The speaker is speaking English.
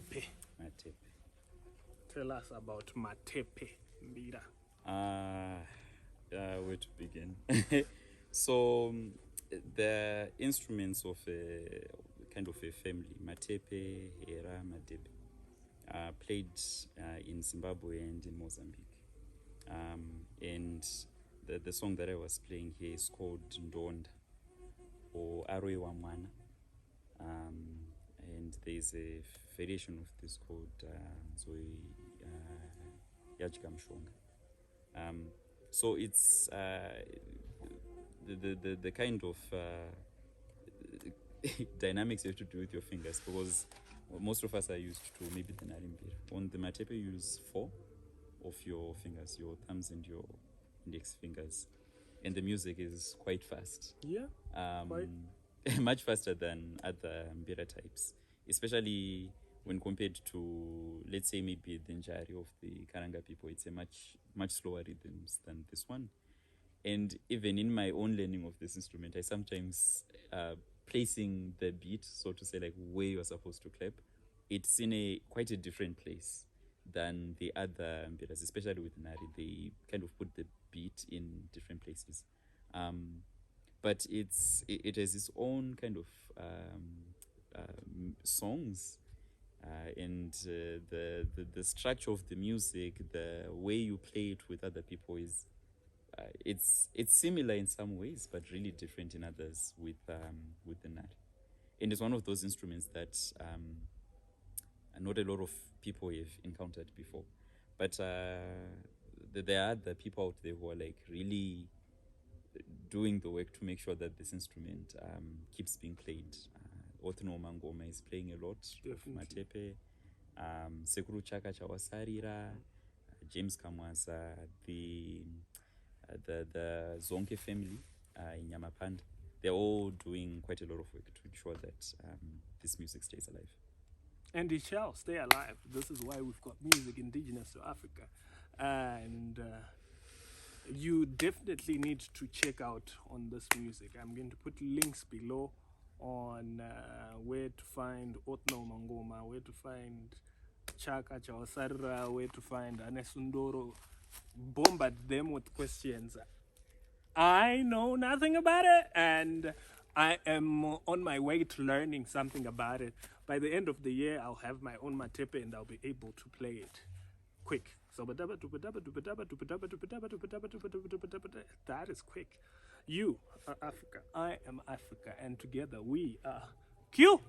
Matepe. Matepe. Tell us about Matepe Mbira. Where to begin? So the instruments of a kind of a family, Matepe, hera, madhebhe, played in Zimbabwe and in Mozambique. And the song that I was playing here is called Ndonda or Arwe wa Mwana. And there's a variation of this called Shona. So it's the kind of dynamics you have to do with your fingers, because most of us are used to maybe the narrated. On the Matepe, you use 4 of your fingers, your thumbs and your index fingers, and the music is quite fast. Yeah, quite. Much faster than other mbira types, especially when compared to, let's say, maybe the njari of the Karanga people. It's a much slower rhythms than this one. And even in my own learning of this instrument, I sometimes placing the beat, so to say, like where you're supposed to clap, it's in quite a different place than the other mbiras, especially with Nari. They kind of put the beat in different places. But it has its own kind of songs, and the structure of the music, the way you play it with other people is it's similar in some ways, but really different in others with the nari. And it's one of those instruments that not a lot of people have encountered before, but there are other people out there who are like really doing the work to make sure that this instrument keeps being played. Othno Mangoma is playing a lot of Matepe. Sekuru Chaka Chawasarira, James Kamwaza, the Zonke family in Yamapanda. They're all doing quite a lot of work to ensure that this music stays alive. And it shall stay alive. This is why we've got music indigenous to Africa. And you definitely need to check out on this music. I'm going to put links below on where to find Othno Mangoma, where to find Chaka Chawasarira, where to find Anesu Ndoro. Bombard them with questions. I know nothing about it, and I am on my way to learning something about it. By the end of the year, I'll have my own Matepe and I'll be able to play it quick. So that is quick. You are Africa, I am Africa, and together we are Q.